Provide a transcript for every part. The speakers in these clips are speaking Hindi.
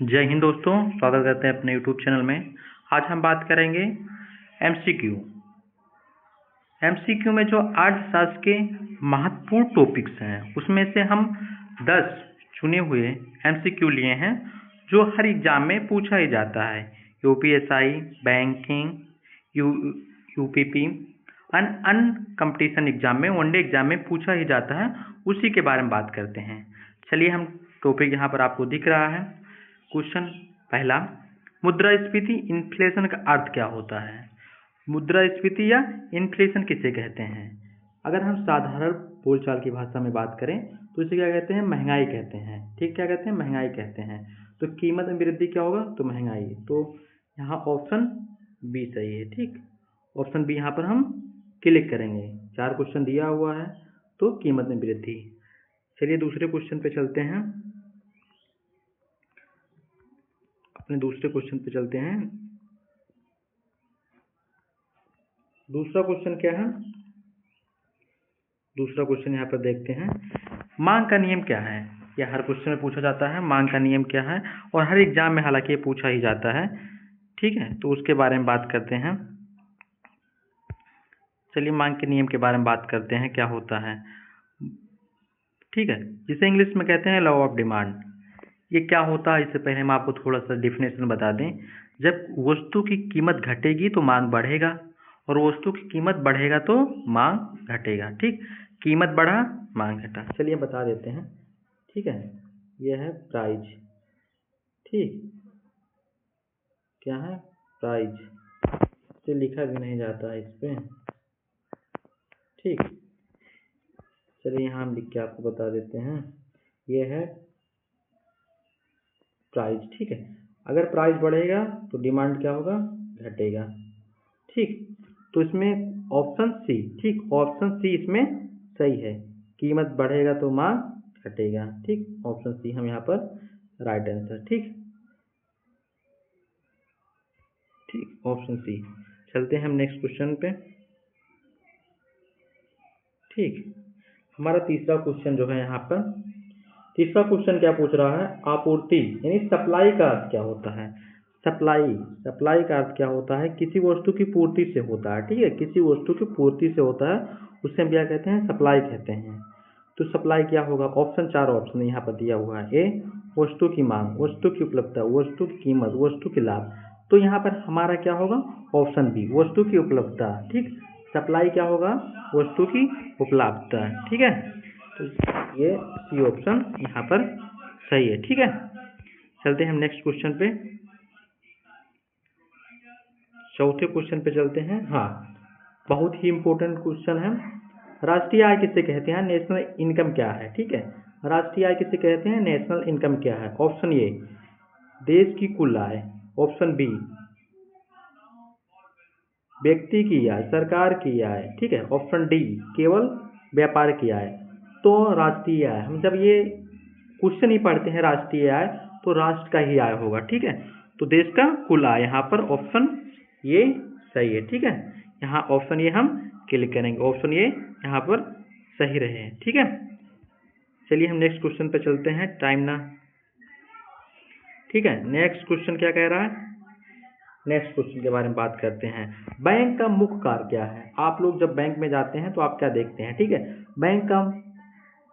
जय हिंद दोस्तों, स्वागत करते हैं अपने यूट्यूब चैनल में। आज हम बात करेंगे एमसीक्यू। एमसीक्यू में जो अर्थशास्त्र के महत्वपूर्ण टॉपिक्स हैं उसमें से हम 10 चुने हुए एमसीक्यू लिए हैं जो हर एग्जाम में पूछा ही जाता है। यूपीएसआई, बैंकिंग, यूपीपी, अन्य कंपटीशन एग्जाम में, वनडे एग्जाम में पूछा ही जाता है। उसी के बारे में बात करते हैं। चलिए, हम टॉपिक यहाँ पर आपको दिख रहा है। क्वेश्चन पहला, मुद्रास्फीति इन्फ्लेशन का अर्थ क्या होता है? मुद्रास्फीति या इन्फ्लेशन किसे कहते हैं? अगर हम साधारण बोलचाल की भाषा में बात करें तो इसे क्या कहते हैं? महंगाई कहते हैं। ठीक, क्या कहते हैं? महंगाई कहते हैं। तो कीमत में वृद्धि क्या होगा? तो महंगाई। तो यहाँ ऑप्शन बी सही है। ठीक, ऑप्शन बी यहाँ पर हम क्लिक करेंगे। 4 क्वेश्चन दिया हुआ है, तो कीमत में वृद्धि। चलिए दूसरे क्वेश्चन पे चलते हैं। दूसरे क्वेश्चन पे चलते हैं। दूसरा क्वेश्चन क्या है? दूसरा क्वेश्चन यहाँ पर देखते हैं। मांग का नियम क्या है? यह हर क्वेश्चन में पूछा जाता है। मांग का नियम क्या है? और हर एग्जाम में हालांकि ये पूछा ही जाता है। ठीक है, तो उसके बारे में बात करते हैं। चलिए, मांग के नियम के बारे में बात करते हैं, क्या होता है। ठीक है, जिसे इंग्लिश में कहते हैं लॉ ऑफ डिमांड। ये क्या होता है, इससे पहले हम आपको थोड़ा सा डिफिनेशन बता दें। जब वस्तु की कीमत घटेगी तो मांग बढ़ेगा, और वस्तु की कीमत बढ़ेगा तो मांग घटेगा। ठीक, कीमत बढ़ा, मांग घटा। चलिए बता देते हैं। ठीक है, यह है प्राइस। ठीक, क्या है? प्राइस। इसे लिखा भी नहीं जाता है इस पे। ठीक, चलिए यहाँ हम लिख के आपको बता देते हैं। यह है प्राइस। ठीक है, अगर प्राइस बढ़ेगा तो डिमांड क्या होगा? घटेगा। ठीक, तो इसमें ऑप्शन सी, ठीक, ऑप्शन सी इसमें सही है। कीमत बढ़ेगा तो मांग घटेगा। ठीक, ऑप्शन सी हम यहाँ पर राइट आंसर। ठीक ठीक, ऑप्शन सी। चलते हैं हम नेक्स्ट क्वेश्चन पे। ठीक, हमारा तीसरा क्वेश्चन जो है यहाँ पर, तीसरा क्वेश्चन क्या पूछ रहा है? आपूर्ति यानी सप्लाई का अर्थ क्या होता है? सप्लाई का अर्थ क्या होता है? किसी वस्तु की पूर्ति से होता है। ठीक है, किसी वस्तु की पूर्ति से होता है, उससे हम क्या कहते हैं? सप्लाई कहते हैं। तो सप्लाई क्या होगा? ऑप्शन 4 ऑप्शन यहाँ पर दिया हुआ है। ए, वस्तु की मांग, वस्तु की उपलब्धता, वस्तु की कीमत, वस्तु की लाभ। तो यहाँ पर हमारा क्या होगा? ऑप्शन बी, वस्तु की उपलब्धता। ठीक, सप्लाई क्या होगा? वस्तु की उपलब्धता। ठीक है, तो ये सी ऑप्शन यहाँ पर सही है। ठीक है, चलते हैं हम नेक्स्ट क्वेश्चन पे। चौथे क्वेश्चन पे चलते हैं। हाँ, बहुत ही इंपॉर्टेंट क्वेश्चन है। राष्ट्रीय आय किसे कहते हैं? नेशनल इनकम क्या है? ठीक है, राष्ट्रीय आय किसे कहते हैं? नेशनल इनकम क्या है? ऑप्शन ए, देश की कुल आय। ऑप्शन बी, व्यक्ति की आय, सरकार की आय। ठीक है, ऑप्शन डी, केवल व्यापार की आय। तो राष्ट्रीय आय, हम जब ये क्वेश्चन ही पढ़ते हैं राष्ट्रीय आय, तो राष्ट्र का ही आय होगा। ठीक है, तो देश का कुल आय, यहाँ पर ऑप्शन ये सही है। ठीक है, यहाँ ऑप्शन ये हम क्लिक करेंगे। ऑप्शन ये यहाँ पर सही रहे। ठीक है, चलिए हम नेक्स्ट क्वेश्चन पे चलते हैं। टाइम ना। ठीक है, नेक्स्ट क्वेश्चन क्या कह रहा है? नेक्स्ट क्वेश्चन के बारे में बात करते हैं। बैंक का मुख्य कार्य क्या है? आप लोग जब बैंक में जाते हैं तो आप क्या देखते हैं? ठीक है, बैंक का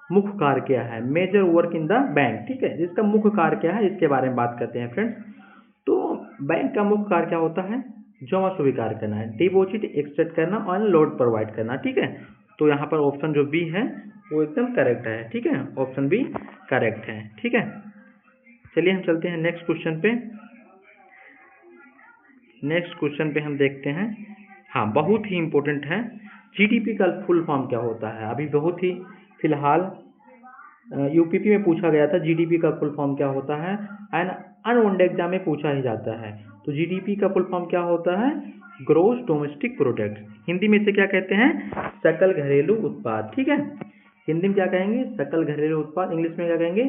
मुख्य कार्य क्या है? Major work in the bank. ठीक है, इसका मुख्य कार्य क्या है, इसके बारे में बात करते हैं फ्रेंड्स। तो बैंक का मुख्य कार्य क्या होता है? जमा स्वीकार करना है, डिपॉजिट एक्सेप्ट करना और लोड प्रोवाइड करना। ठीक है, तो यहाँ पर ऑप्शन जो बी है वो एकदम करेक्ट है। ठीक है, ऑप्शन बी करेक्ट है। ठीक है, चलिए हम चलते हैं नेक्स्ट क्वेश्चन पे। नेक्स्ट क्वेश्चन पे हम देखते हैं। हाँ, बहुत ही इंपॉर्टेंट है। जीडीपी का फुल फॉर्म क्या होता है? अभी बहुत ही फिलहाल यूपीपी में पूछा गया था, जीडीपी का फुल फॉर्म क्या होता है, एंड अनवनडे एग्जाम में पूछा ही जाता है। तो जीडीपी का फुल फॉर्म क्या होता है? Gross domestic product. हिंदी में इसे क्या कहते हैं? सकल घरेलू उत्पाद। ठीक है, हिंदी में क्या कहेंगे? सकल घरेलू उत्पाद। इंग्लिश में क्या कहेंगे?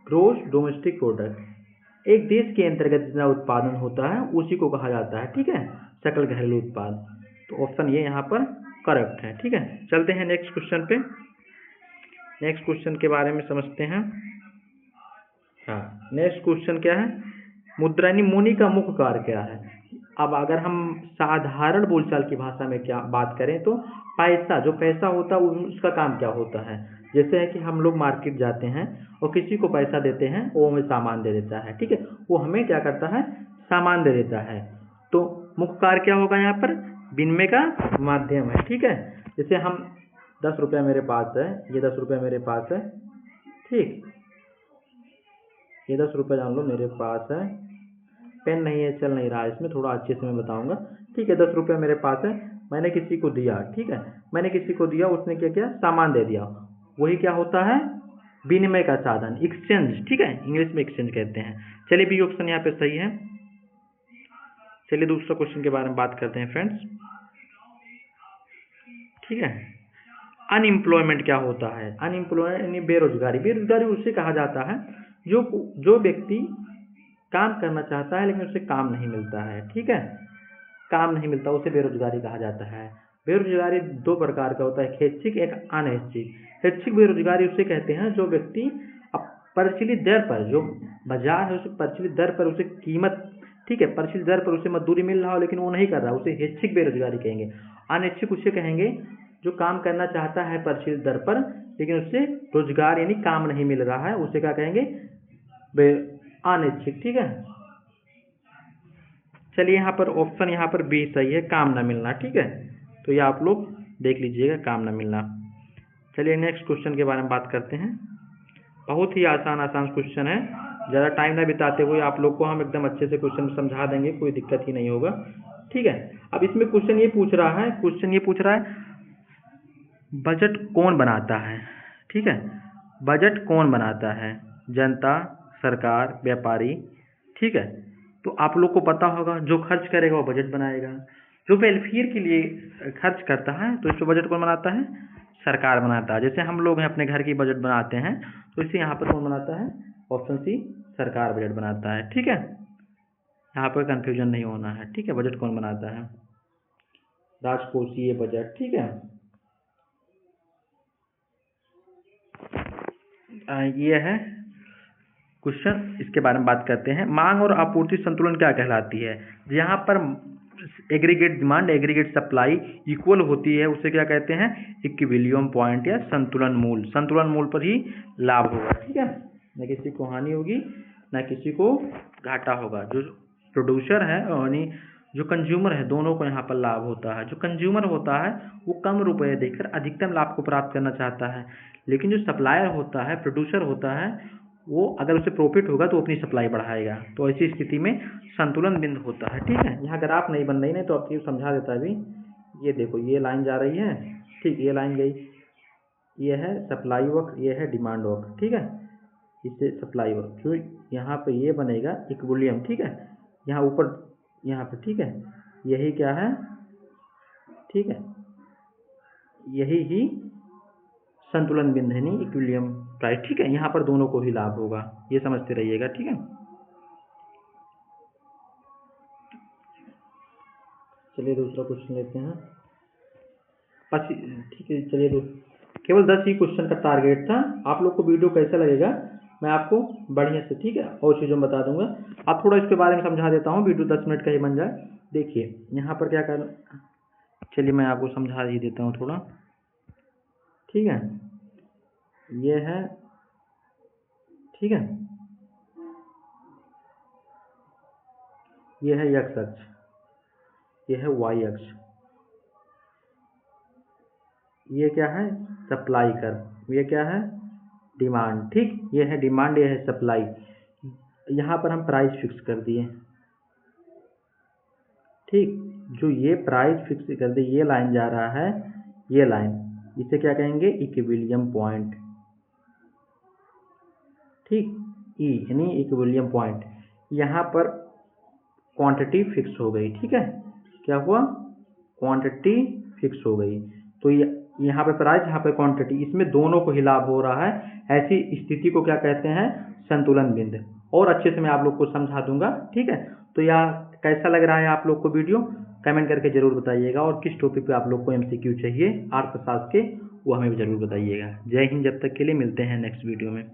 Gross domestic product. एक देश के अंतर्गत जितना उत्पादन होता है उसी को कहा जाता है। ठीक है, सकल घरेलू उत्पाद। तो ऑप्शन ये यहाँ पर करेक्ट है। ठीक है, चलते हैं नेक्स्ट क्वेश्चन पे। नेक्स्ट क्वेश्चन के बारे में समझते हैं। हाँ, नेक्स्ट क्वेश्चन क्या है? मुद्रा यानी मुनि का मुख्य कार्य क्या है। अब अगर हम साधारण बोलचाल की भाषा में क्या बात करें तो पैसा, जो पैसा होता है उसका काम क्या होता है। जैसे है कि हम लोग मार्केट जाते हैं और किसी को पैसा देते हैं, वो हमें सामान दे देता है, ठीक है, वो हमें क्या करता है, सामान दे देता है। तो मुख्य कार्य क्या होगा यहाँ पर, विनिमय का माध्यम है, ठीक है। जैसे हम 10 रुपया मेरे पास है, ये 10 रुपया मेरे पास है, ठीक, ये 10 रुपये जान लो मेरे पास है, पेन नहीं है, चल नहीं रहा है इसमें, थोड़ा अच्छे से मैं बताऊंगा, ठीक है। 10 रुपये मेरे पास है, मैंने किसी को दिया, ठीक है, मैंने किसी को दिया, उसने क्या किया, सामान दे दिया, वही क्या होता है, विनिमय का साधन, एक्सचेंज, ठीक है, इंग्लिश में एक्सचेंज कहते हैं। चलिए बी ऑप्शन यहाँ पे सही है। चलिए दूसरा क्वेश्चन के बारे में बात करते हैं फ्रेंड्स, ठीक है। अनएम्प्लॉयमेंट क्या होता है, अनएम्प्लॉयमेंट यानी बेरोजगारी। बेरोजगारी उसे कहा जाता है जो व्यक्ति काम करना चाहता है लेकिन उसे काम नहीं मिलता है, ठीक है, काम नहीं मिलता, उसे बेरोजगारी कहा जाता है। बेरोजगारी दो प्रकार का होता है, एक ऐच्छिक, एक अनैच्छिक। ऐच्छिक बेरोजगारी उसे कहते हैं जो व्यक्ति परिचालित दर पर, जो बाजार है उसे परिचालित दर पर उसे कीमत, ठीक है, परिचालित दर पर उसे मजदूरी मिल रहा हो लेकिन वो नहीं कर रहा, उसे ऐच्छिक बेरोजगारी कहेंगे। अनैच्छिक उसे कहेंगे जो काम करना चाहता है परिचालित दर पर लेकिन उससे रोजगार यानी काम नहीं मिल रहा है, उसे क्या कहेंगे, अनैच्छिक, ठीक है। चलिए यहाँ पर ऑप्शन यहाँ पर बी सही है, काम ना मिलना, ठीक है, तो ये आप लोग देख लीजिएगा, काम ना मिलना। चलिए नेक्स्ट क्वेश्चन के बारे में बात करते हैं। बहुत ही आसान क्वेश्चन है, ज़्यादा टाइम ना बिताते हुए आप लोग को हम एकदम अच्छे से क्वेश्चन समझा देंगे, कोई दिक्कत ही नहीं होगा, ठीक है। अब इसमें क्वेश्चन ये पूछ रहा है बजट कौन बनाता है, ठीक है, बजट कौन बनाता है, जनता, सरकार, व्यापारी, ठीक है। तो आप लोग को पता होगा जो खर्च करेगा वो बजट बनाएगा, जो वेलफेयर के लिए खर्च करता है तो इस पर बजट कौन बनाता है, सरकार बनाता है। जैसे हम लोग हैं अपने घर की बजट बनाते हैं तो इसे यहाँ पर कौन बनाता है, ऑप्शन सी, सरकार बजट बनाता है, ठीक है। यहाँ पर कंफ्यूजन नहीं होना है, ठीक है, बजट कौन बनाता है, राजकोषीय बजट, ठीक है। ये है क्वेश्चन, इसके बारे में बात करते हैं। मांग और आपूर्ति संतुलन क्या कहलाती है। यहाँ पर aggregate demand, aggregate supply equal होती है, उसे क्या कहते हैं, इक्विलिब्रियम पॉइंट या संतुलन मूल। संतुलन मूल पर ही लाभ होगा, ठीक है, न किसी को हानि होगी न किसी को घाटा होगा। जो प्रोड्यूसर है यानी जो कंज्यूमर है, दोनों को यहाँ पर लाभ होता है। जो कंज्यूमर होता है वो कम रुपए देकर अधिकतम लाभ को प्राप्त करना चाहता है, लेकिन जो सप्लायर होता है, प्रोड्यूसर होता है, वो अगर उसे प्रॉफिट होगा तो अपनी सप्लाई बढ़ाएगा। तो ऐसी स्थिति में संतुलन बिंदु होता है, ठीक है। यहाँ ग्राफ नहीं बन रही नहीं तो आपको समझा देता अभी। ये देखो, ये लाइन जा रही है, ठीक, ये लाइन गई, ये है सप्लाई वक्र, ये है डिमांड वक्र, ठीक है, इससे सप्लाई वक्र, जो यहाँ पे ये बनेगा इक्विलिब्रियम, ठीक है, यहाँ ऊपर, यहाँ पे, ठीक है, यही क्या है, ठीक है, यही ही संतुलन बिंदु है, नहीं इक्विलिब्रियम प्राइस, ठीक है। यहाँ पर दोनों को ही लाभ होगा, ये समझते रहिएगा, ठीक है। चलिए दूसरा क्वेश्चन लेते हैं, ठीक है। चलिए केवल 10 ही क्वेश्चन का टारगेट था। आप लोग को वीडियो कैसा लगेगा मैं आपको बढ़िया से, ठीक है, और चीज़ों में बता दूंगा। आप थोड़ा इसके बारे में समझा देता हूँ, वीडियो 10 मिनट का ही बन जाए। देखिए यहाँ पर क्या कर, चलिए मैं आपको समझा ही देता हूँ थोड़ा, ठीक है। ये है, ठीक है, ये है एक्स अक्ष, ये है वाई अक्ष, ये क्या है, सप्लाई कर्व, ये क्या है, डिमांड, ठीक, ये है डिमांड, ये है सप्लाई। यहाँ पर हम प्राइस फिक्स कर दिए, ठीक, जो ये प्राइस फिक्स कर दिए, ये लाइन जा रहा है, ये लाइन, इसे क्या कहेंगे, इक्विलिब्रियम पॉइंट, ठीक, ई यानी इक्विलिब्रियम पॉइंट। यहाँ पर क्वांटिटी फिक्स हो गई, ठीक है, क्या हुआ, क्वांटिटी फिक्स हो गई। तो ये यहाँ पे प्राइस, यहाँ पे क्वांटिटी, इसमें दोनों को ही लाभ हो रहा है। ऐसी स्थिति को क्या कहते हैं, संतुलन बिंदु। और अच्छे से मैं आप लोग को समझा दूंगा, ठीक है। तो यह कैसा लग रहा है आप लोग को वीडियो, कमेंट करके जरूर बताइएगा। और किस टॉपिक पे आप लोग को MCQ चाहिए अर्थशास्त्र के, वो हमें भी जरूर बताइएगा। जय हिंद, जब तक के लिए मिलते हैं नेक्स्ट वीडियो में।